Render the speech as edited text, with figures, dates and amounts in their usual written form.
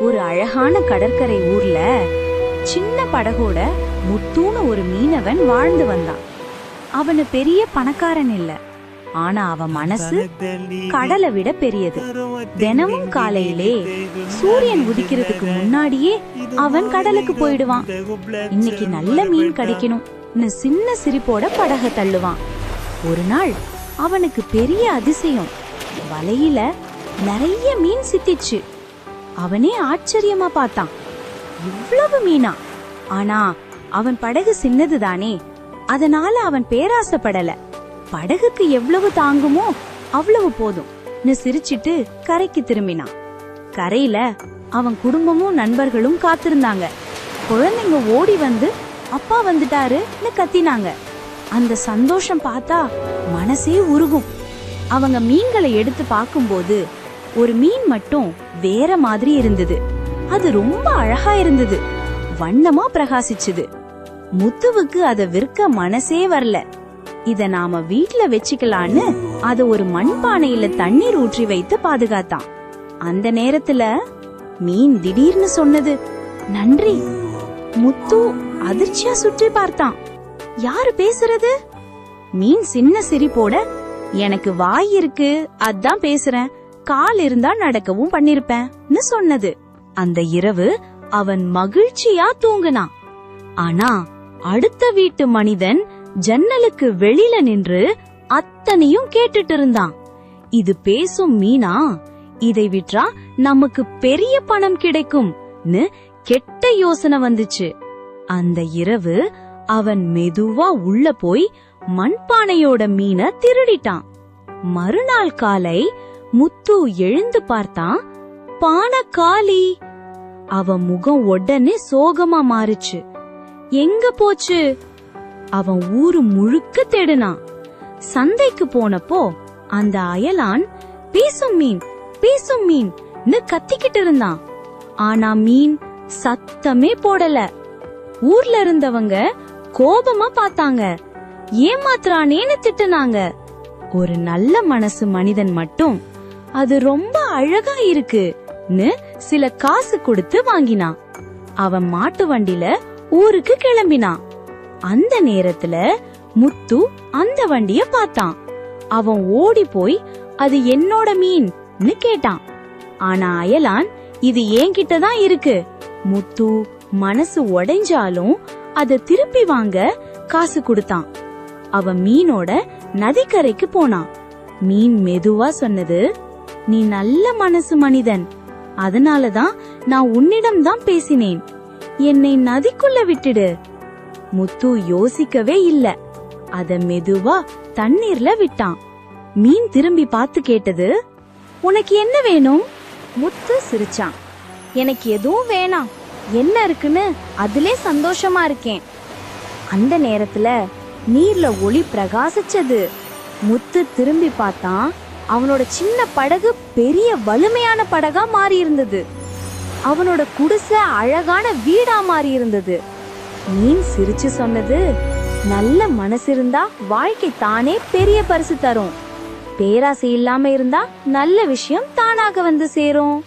ஒரு அழகான கடற்கரை ஊர்ல சின்ன படகோட முத்துன்னு ஒரு மீனவன் வாழ்ந்து வந்தான். அவனு பெரிய பணக்காரன் இல்ல, ஆனா அவன் மனசு கடலை விட பெரியது. தினமும் காலையிலே சூரியன் உதிக்கிறதுக்கு முன்னாடியே அவன் கடலுக்கு போயிடுவான். இன்னைக்கு நல்ல மீன் கிடைக்கணும்னு சின்ன சிரிப்போட படக தள்ளுவான். ஒரு நாள் அவனுக்கு பெரிய அதிசயம், வலையில நிறைய மீன் சித்திச்சு. அவனே ஆச்சரியமா பார்த்தான், இவ்வளவு மீனா? ஆனா அவன் படகு சின்னதுதானே, அதனால அவன் பேராசப்படல. படகுக்கு எவ்வளவு தாங்குமோ அவ்வளவு போதும் சிரிச்சிட்டு கரைக்கு திரும்பினான். கரையில அவன் குடும்பமும் நண்பர்களும் காத்திருந்தாங்க. குழந்தைங்க ஓடி வந்து அப்பா வந்துட்டாருன்னு கத்தினாங்க. அந்த சந்தோஷம் பார்த்தா மனசே உருகும். அவங்க மீன்களை எடுத்து பார்க்கும்போது ஒரு மீன் மட்டும் வேற மாதிரி இருந்தது. அது ரொம்ப அழகா இருந்தது, வண்ணமா பிரகாசிச்சுது. முத்துவுக்கு அத விற்க மனசே வரல. இத நாம வீட்ல வச்சுக்கலான்னு அத ஒரு மண்பானையில தண்ணீர் ஊற்றி வைத்து பாதுகாத்தான். அந்த நேரத்துல மீன் திடீர்னு சொன்னது, நன்றி. முத்து அதிர்ச்சியா சுற்றி பார்த்தான். யாரு பேசுறது? மீன் சின்ன சிரிப்போட, எனக்கு வாய் இருக்கு, அதான் பேசுறேன், கால் இருந்தா நடக்கவும் பண்ணிருப்பேன்னு சொன்னது. அந்த இரவு அவன் மகிழ்ச்சியா தூங்கினான். ஆனா அடுத்த வீட்டு மனிதன் ஜன்னலுக்கு வெளியில நின்று அத்தனையும் கேட்டுட்டு இருந்தான். இது பேசும் மீனா? இதை விற்றா நமக்கு பெரிய பணம் கிடைக்கும்னு கெட்ட யோசனை வந்துச்சு. அந்த இரவு அவன் மெதுவா உள்ள போய் மண்பானையோட மீனை திருடிட்டான். மறுநாள் காலை முத்து எழுந்து பார்த்தான், பானை காலி. அவன் முகம் உடனே சோகமா மாறுச்சு. எங்க போச்சு? அவன் ஊரு முழுக்க தேடினான். சந்தைக்கு போனப்போ அந்த அயலான் பேசும் மீன் பேசும் மீன்னு கத்திக்கிட்டு இருந்தான். ஆனா மீன் சத்தமே போடல. ஊர்ல இருந்தவங்க கோபமா பார்த்தாங்க, ஏமாத்துறானேன்னு திட்டுனாங்க. ஒரு நல்ல மனசு மனிதன் மட்டும் அது ரொம்ப அழகா இருக்குன்னு சில காசு கொடுத்து வாங்கினான். அவன் மாட்டு வண்டில ஊருக்கு கிளம்பினான். அந்த நேரத்துல முத்து அந்த வண்டிய பார்த்தான். அவன் ஓடி போய் அது என்னோட மீன்னு கேட்டான். ஆனா அயலான் இது என்கிட்டதான் இருக்கு. முத்து மனசு உடைஞ்சாலும் அத திருப்பி வாங்க காசு கொடுத்தான். அவன் மீனோட நதிக்கரைக்கு போனான். மீன் மெதுவா சொன்னது, நீ நல்ல மனசு மனிதன், அதனாலதான் நான் உன்னிடம் தான் பேசினேன், என்னை நதிக்குள்ள விட்டுடு. முத்து யோசிக்கவே இல்ல, அத மெதுவா தண்ணீர்ல விட்டான். மீன் திரும்பி பார்த்து கேட்டது, உனக்கு என்ன வேணும்? முத்து சிரிச்சான், எனக்கு எதுவும் வேணாம், என்ன இருக்குன்னு அதிலே சந்தோஷமா இருக்கேன். அந்த நேரத்துல நீர்ல ஒளி பிரகாசிச்சது. முத்து திரும்பி பார்த்தான். அவனோட சின்ன படகு பெரிய வலிமையான படகா மாறி இருந்தது. அவனோட குடிசை அழகான வீடா மாறி இருந்தது. மீன் சிரிச்சு சொன்னது, நல்ல மனசு இருந்தா வாழ்க்கை தானே பெரிய பரிசு தரும். பேராசை இல்லாம இருந்தா நல்ல விஷயம் தானாக வந்து சேரும்.